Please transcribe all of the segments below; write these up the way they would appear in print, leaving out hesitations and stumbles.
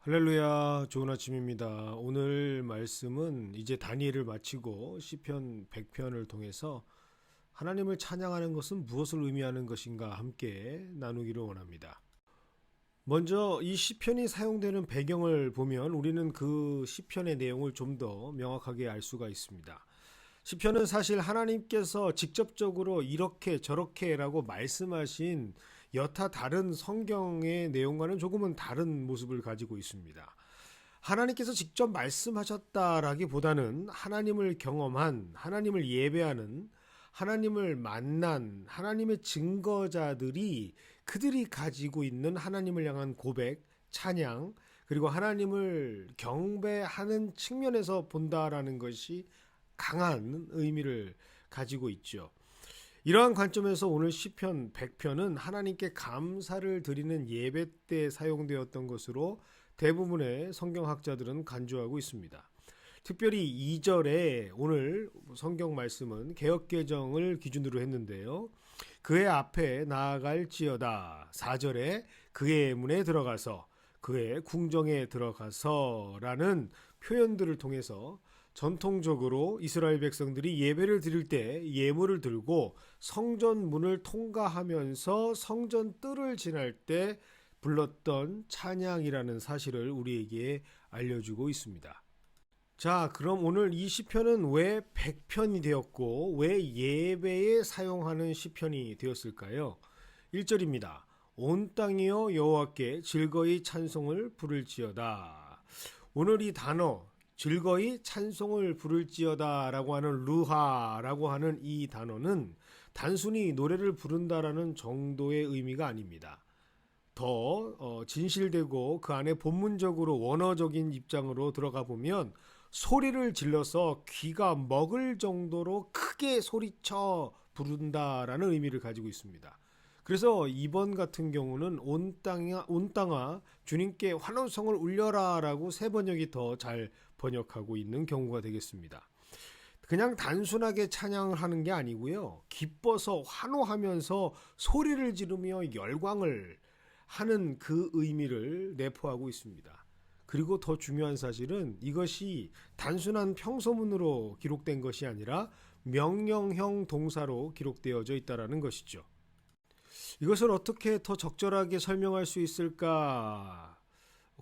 할렐루야, 좋은 아침입니다. 오늘 말씀은 이제 다니엘을 마치고 시편 100편을 통해서 하나님을 찬양하는 것은 무엇을 의미하는 것인가 함께 나누기를 원합니다. 먼저 이 시편이 사용되는 배경을 보면 우리는 그 시편의 내용을 좀 더 명확하게 알 수가 있습니다. 시편은 사실 하나님께서 직접적으로 이렇게 저렇게라고 말씀하신 여타 다른 성경의 내용과는 조금은 다른 모습을 가지고 있습니다. 하나님께서 직접 말씀하셨다라기보다는 하나님을 경험한, 하나님을 예배하는, 하나님을 만난 하나님의 증거자들이 그들이 가지고 있는 하나님을 향한 고백, 찬양, 그리고 하나님을 경배하는 측면에서 본다라는 것이 강한 의미를 가지고 있죠. 이러한 관점에서 오늘 시편 100편은 하나님께 감사를 드리는 예배 때 사용되었던 것으로 대부분의 성경학자들은 간주하고 있습니다. 특별히 2절에 오늘 성경 말씀은 개역개정을 기준으로 했는데요. 그의 앞에 나아갈지어다. 4절에 그의 문에 들어가서 그의 궁정에 들어가서 라는 표현들을 통해서 전통적으로 이스라엘 백성들이 예배를 드릴 때 예물을 들고 성전 문을 통과하면서 성전 뜰을 지날 때 불렀던 찬양이라는 사실을 우리에게 알려주고 있습니다. 자, 그럼 오늘 이 시편은 왜 100편이 되었고 왜 예배에 사용하는 시편이 되었을까요? 1절입니다. 온 땅이여 여호와께 즐거이 찬송을 부를지어다. 오늘 이 단어 즐거이 찬송을 부를지어다 라고 하는 루하라고 하는 이 단어는 단순히 노래를 부른다라는 정도의 의미가 아닙니다. 더 진실되고 그 안에 본문적으로 원어적인 입장으로 들어가 보면 소리를 질러서 귀가 먹을 정도로 크게 소리쳐 부른다라는 의미를 가지고 있습니다. 그래서 이번 같은 경우는 온 땅아 주님께 환호성을 울려라 라고 세 번역이 더 잘 번역하고 있는 경우가 되겠습니다. 그냥 단순하게 찬양을 하는 게 아니고요. 기뻐서 환호하면서 소리를 지르며 열광을 하는 그 의미를 내포하고 있습니다. 그리고 더 중요한 사실은 이것이 단순한 평소문으로 기록된 것이 아니라 명령형 동사로 기록되어져 있다는 것이죠. 이것을 어떻게 더 적절하게 설명할 수 있을까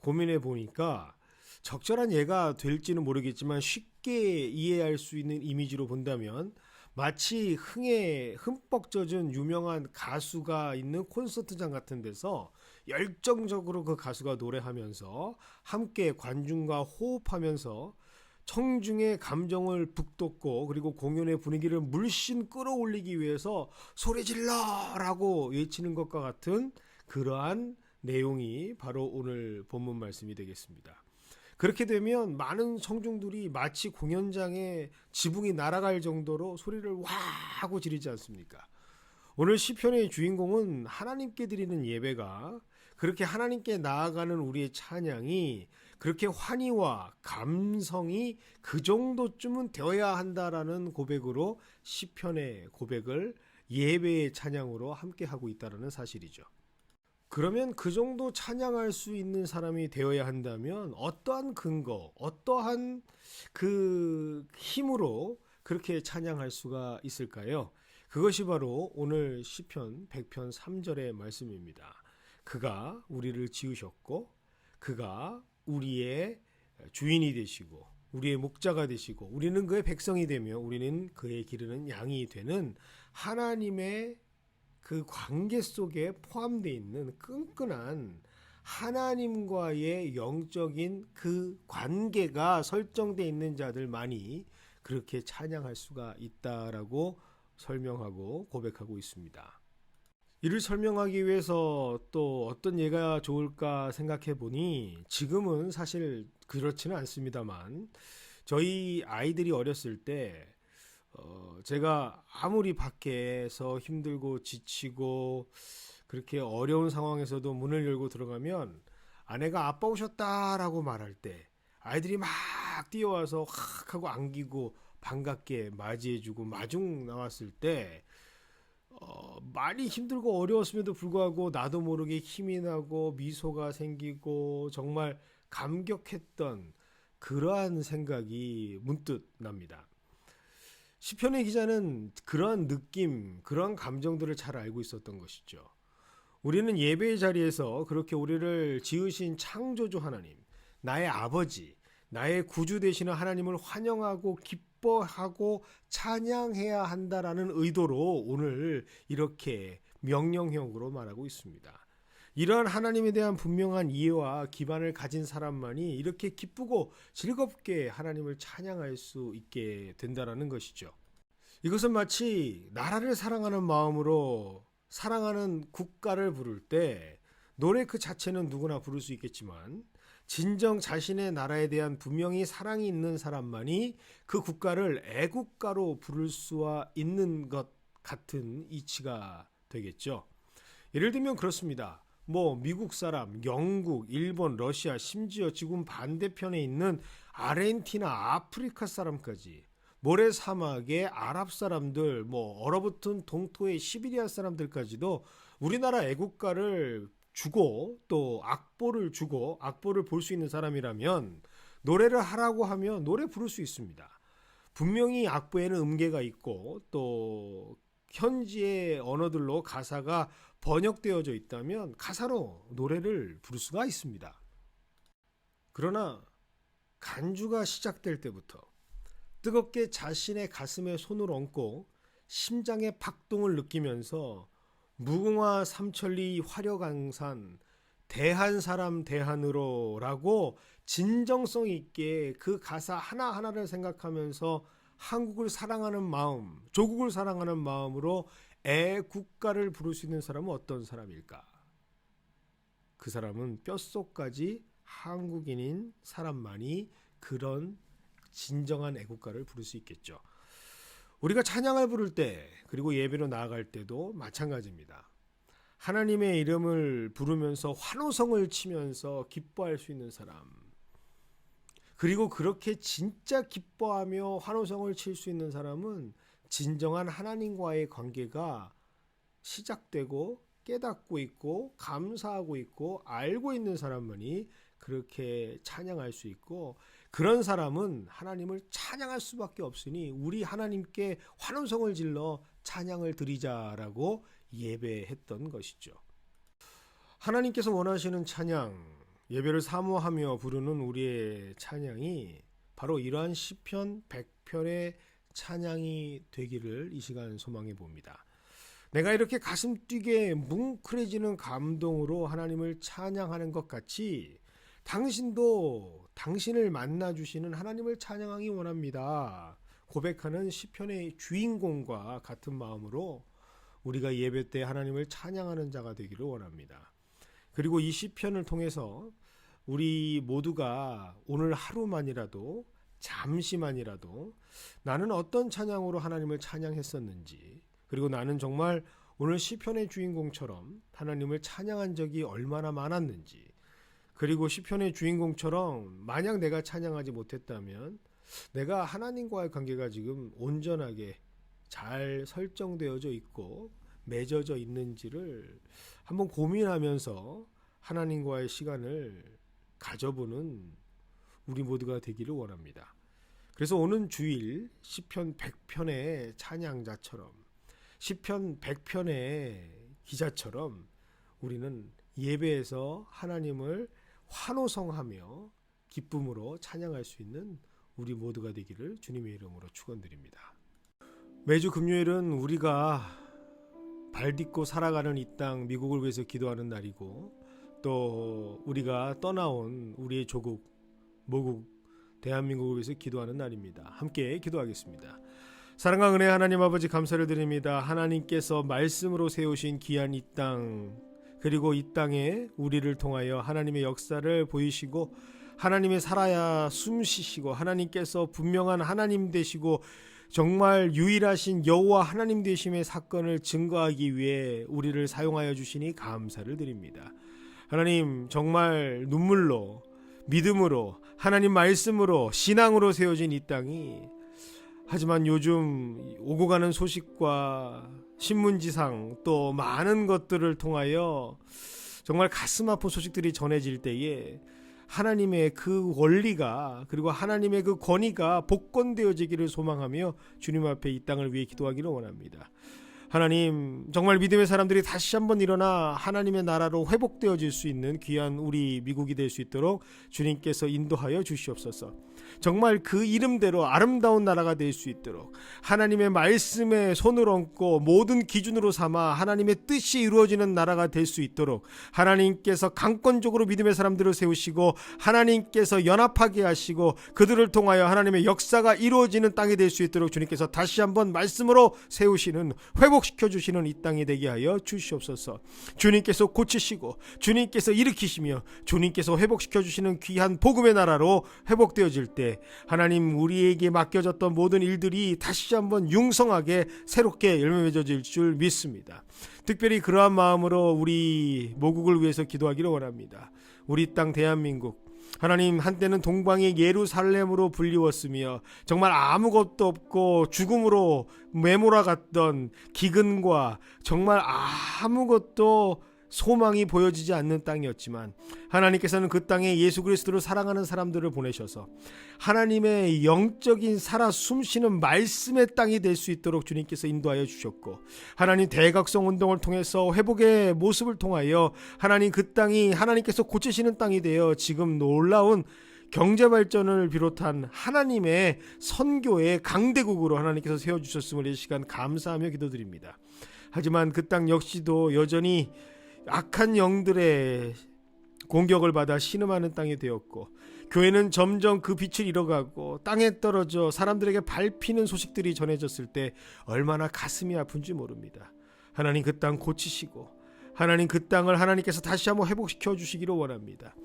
고민해 보니까 적절한 예가 될지는 모르겠지만 쉽게 이해할 수 있는 이미지로 본다면 마치 흥에 흠뻑 젖은 유명한 가수가 있는 콘서트장 같은 데서 열정적으로 그 가수가 노래하면서 함께 관중과 호흡하면서 청중의 감정을 북돋고 그리고 공연의 분위기를 물씬 끌어올리기 위해서 소리 질러라고 외치는 것과 같은 그러한 내용이 바로 오늘 본문 말씀이 되겠습니다. 그렇게 되면 많은 청중들이 마치 공연장에 지붕이 날아갈 정도로 소리를 와 하고 지르지 않습니까? 오늘 시편의 주인공은 하나님께 드리는 예배가 그렇게 하나님께 나아가는 우리의 찬양이 그렇게 환희와 감성이 그 정도쯤은 되어야 한다라는 고백으로 시편의 고백을 예배의 찬양으로 함께 하고 있다는 사실이죠. 그러면 그 정도 찬양할 수 있는 사람이 되어야 한다면 어떠한 근거, 어떠한 그 힘으로 그렇게 찬양할 수가 있을까요? 그것이 바로 오늘 시편 100편 3절의 말씀입니다. 그가 우리를 지으셨고 그가 우리의 주인이 되시고 우리의 목자가 되시고 우리는 그의 백성이 되며 우리는 그의 기르는 양이 되는 하나님의 그 관계 속에 포함되어 있는 끈끈한 하나님과의 영적인 그 관계가 설정되어 있는 자들만이 그렇게 찬양할 수가 있다라고 설명하고 고백하고 있습니다. 이를 설명하기 위해서 또 어떤 예가 좋을까 생각해 보니 지금은 사실 그렇지는 않습니다만 저희 아이들이 어렸을 때 제가 아무리 밖에서 힘들고 지치고 그렇게 어려운 상황에서도 문을 열고 들어가면 아내가 아빠 오셨다라고 말할 때 아이들이 막 뛰어와서 확 하고 안기고 반갑게 맞이해주고 마중 나왔을 때 많이 힘들고 어려웠음에도 불구하고 나도 모르게 힘이 나고 미소가 생기고 정말 감격했던 그러한 생각이 문득 납니다. 시편의 기자는 그러한 느낌, 그러한 감정들을 잘 알고 있었던 것이죠. 우리는 예배의 자리에서 그렇게 우리를 지으신 창조주 하나님, 나의 아버지, 나의 구주 되시는 하나님을 환영하고 기뻐하고 찬양해야 한다라는 의도로 오늘 이렇게 명령형으로 말하고 있습니다. 이러한 하나님에 대한 분명한 이해와 기반을 가진 사람만이 이렇게 기쁘고 즐겁게 하나님을 찬양할 수 있게 된다는 것이죠. 이것은 마치 나라를 사랑하는 마음으로 사랑하는 국가를 부를 때 노래 그 자체는 누구나 부를 수 있겠지만 진정 자신의 나라에 대한 분명히 사랑이 있는 사람만이 그 국가를 애국가로 부를 수 있는 것 같은 이치가 되겠죠. 예를 들면 그렇습니다. 미국 사람, 영국, 일본, 러시아, 심지어 지금 반대편에 있는 아르헨티나, 아프리카 사람까지 모래 사막의 아랍 사람들, 얼어붙은 동토의 시베리아 사람들까지도 우리나라 애국가를 주고 또 악보를 주고 악보를 볼 수 있는 사람이라면 노래를 하라고 하면 노래 부를 수 있습니다. 분명히 악보에는 음계가 있고 또 현지의 언어들로 가사가 번역되어져 있다면 가사로 노래를 부를 수가 있습니다. 그러나 간주가 시작될 때부터 뜨겁게 자신의 가슴에 손을 얹고 심장의 박동을 느끼면서 무궁화 삼천리 화려강산 대한 사람 대한으로 라고 진정성 있게 그 가사 하나하나를 생각하면서 한국을 사랑하는 마음, 조국을 사랑하는 마음으로 애국가를 부를 수 있는 사람은 어떤 사람일까? 그 사람은 뼛속까지 한국인인 사람만이 그런 진정한 애국가를 부를 수 있겠죠. 우리가 찬양을 부를 때 그리고 예배로 나아갈 때도 마찬가지입니다. 하나님의 이름을 부르면서 환호성을 치면서 기뻐할 수 있는 사람, 그리고 그렇게 진짜 기뻐하며 환호성을 칠 수 있는 사람은 진정한 하나님과의 관계가 시작되고 깨닫고 있고 감사하고 있고 알고 있는 사람만이 그렇게 찬양할 수 있고, 그런 사람은 하나님을 찬양할 수밖에 없으니 우리 하나님께 환호성을 질러 찬양을 드리자라고 예배했던 것이죠. 하나님께서 원하시는 찬양, 예배를 사모하며 부르는 우리의 찬양이 바로 이러한 시편 100편의 찬양이 되기를 이 시간 소망해 봅니다. 내가 이렇게 가슴 뛰게 뭉클해지는 감동으로 하나님을 찬양하는 것 같이 당신도 당신을 만나주시는 하나님을 찬양하기 원합니다. 고백하는 시편의 주인공과 같은 마음으로 우리가 예배 때 하나님을 찬양하는 자가 되기를 원합니다. 그리고 이 시편을 통해서 우리 모두가 오늘 하루만이라도 잠시만이라도 나는 어떤 찬양으로 하나님을 찬양했었는지, 그리고 나는 정말 오늘 시편의 주인공처럼 하나님을 찬양한 적이 얼마나 많았는지, 그리고 시편의 주인공처럼 만약 내가 찬양하지 못했다면 내가 하나님과의 관계가 지금 온전하게 잘 설정되어져 있고 맺어져 있는지를 한번 고민하면서 하나님과의 시간을 가져보는 우리 모두가 되기를 원합니다. 그래서 오는 주일 시편 100편의 찬양자처럼, 시편 100편의 기자처럼 우리는 예배에서 하나님을 환호성하며 기쁨으로 찬양할 수 있는 우리 모두가 되기를 주님의 이름으로 축원드립니다. 매주 금요일은 우리가 발 딛고 살아가는 이 땅 미국을 위해서 기도하는 날이고, 또 우리가 떠나온 우리의 조국 모국 대한민국을 위해서 기도하는 날입니다. 함께 기도하겠습니다. 사랑과 은혜 하나님 아버지, 감사를 드립니다. 하나님께서 말씀으로 세우신 귀한 이 땅, 그리고 이 땅에 우리를 통하여 하나님의 역사를 보이시고 하나님의 살아야 숨쉬시고 하나님께서 분명한 하나님 되시고 정말 유일하신 여호와 하나님 되심의 사건을 증거하기 위해 우리를 사용하여 주시니 감사를 드립니다. 하나님, 정말 눈물로, 믿음으로, 하나님 말씀으로, 신앙으로 세워진 이 땅이, 하지만 요즘 오고 가는 소식과 신문지상 또 많은 것들을 통하여 정말 가슴 아픈 소식들이 전해질 때에 하나님의 그 원리가 그리고 하나님의 그 권위가 복권되어지기를 소망하며 주님 앞에 이 땅을 위해 기도하기를 원합니다. 하나님, 정말 믿음의 사람들이 다시 한번 일어나 하나님의 나라로 회복되어질 수 있는 귀한 우리 미국이 될 수 있도록 주님께서 인도하여 주시옵소서. 정말 그 이름대로 아름다운 나라가 될 수 있도록 하나님의 말씀에 손을 얹고 모든 기준으로 삼아 하나님의 뜻이 이루어지는 나라가 될 수 있도록 하나님께서 강권적으로 믿음의 사람들을 세우시고 하나님께서 연합하게 하시고 그들을 통하여 하나님의 역사가 이루어지는 땅이 될 수 있도록 주님께서 다시 한번 말씀으로 세우시는 회복시켜 주시는 이 땅이 되게 하여 주시옵소서. 주님께서 고치시고 주님께서 일으키시며 주님께서 회복시켜 주시는 귀한 복음의 나라로 회복되어질 때 하나님, 우리에게 맡겨졌던 모든 일들이 다시 한번 융성하게 새롭게 열매 맺어질 줄 믿습니다. 특별히 그러한 마음으로 우리 모국을 위해서 기도하기를 원합니다. 우리 땅 대한민국, 하나님, 한때는 동방의 예루살렘으로 불리웠으며 정말 아무것도 없고 죽음으로 메몰아갔던 기근과 정말 아무것도 소망이 보여지지 않는 땅이었지만 하나님께서는 그 땅에 예수 그리스도를 사랑하는 사람들을 보내셔서 하나님의 영적인 살아 숨쉬는 말씀의 땅이 될 수 있도록 주님께서 인도하여 주셨고, 하나님 대각성 운동을 통해서 회복의 모습을 통하여 하나님 그 땅이 하나님께서 고치시는 땅이 되어 지금 놀라운 경제 발전을 비롯한 하나님의 선교의 강대국으로 하나님께서 세워주셨음을 이 시간 감사하며 기도드립니다. 하지만 그 땅 역시도 여전히 악한 영들의 공격을 받아 신음하는 땅이 되었고, 교회는 점점 그 빛을 잃어가고 땅에 떨어져 사람들에게 밟히는 소식들이 전해졌을 때 얼마나 가슴이 아픈지 모릅니다. 하나님, 그 땅 고치시고 하나님, 그 땅을 하나님께서 다시 한번 회복시켜 주시기를 원합니다.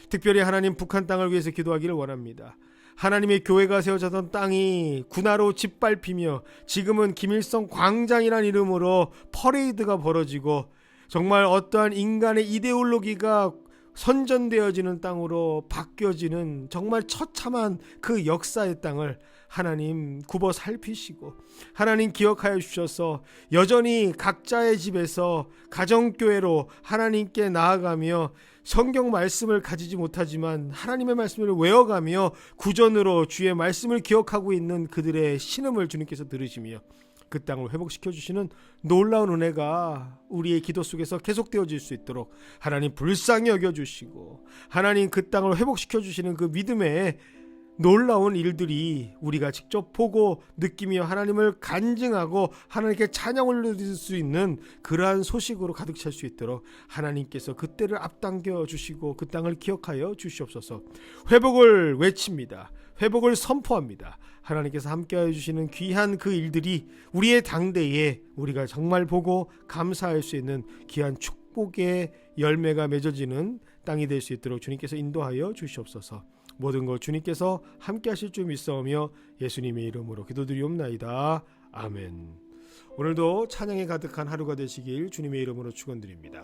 특별히 하나님, 북한 땅을 위해서 기도하기를 원합니다. 하나님의 교회가 세워졌던 땅이 군화로 짓밟히며 지금은 김일성 광장이라는 이름으로 퍼레이드가 벌어지고 정말 어떠한 인간의 이데올로기가 선전되어지는 땅으로 바뀌어지는 정말 처참한 그 역사의 땅을 하나님 굽어 살피시고 하나님 기억하여 주셔서 여전히 각자의 집에서 가정교회로 하나님께 나아가며 성경 말씀을 가지지 못하지만 하나님의 말씀을 외워가며 구전으로 주의 말씀을 기억하고 있는 그들의 신음을 주님께서 들으시며 그 땅을 회복시켜 주시는 놀라운 은혜가 우리의 기도 속에서 계속되어질 수 있도록 하나님 불쌍히 여겨주시고 하나님 그 땅을 회복시켜 주시는 그 믿음의 놀라운 일들이 우리가 직접 보고 느끼며 하나님을 간증하고 하나님께 찬양을 올릴 수 있는 그러한 소식으로 가득 찰 수 있도록 하나님께서 그때를 앞당겨 주시고 그 땅을 기억하여 주시옵소서. 회복을 외칩니다. 회복을 선포합니다. 하나님께서 함께하여 주시는 귀한 그 일들이 우리의 당대에 우리가 정말 보고 감사할 수 있는 귀한 축복의 열매가 맺어지는 땅이 될 수 있도록 주님께서 인도하여 주시옵소서. 모든 것 주님께서 함께하실 줄 믿사오며 예수님의 이름으로 기도드리옵나이다. 아멘. 오늘도 찬양에 가득한 하루가 되시길 주님의 이름으로 축원드립니다.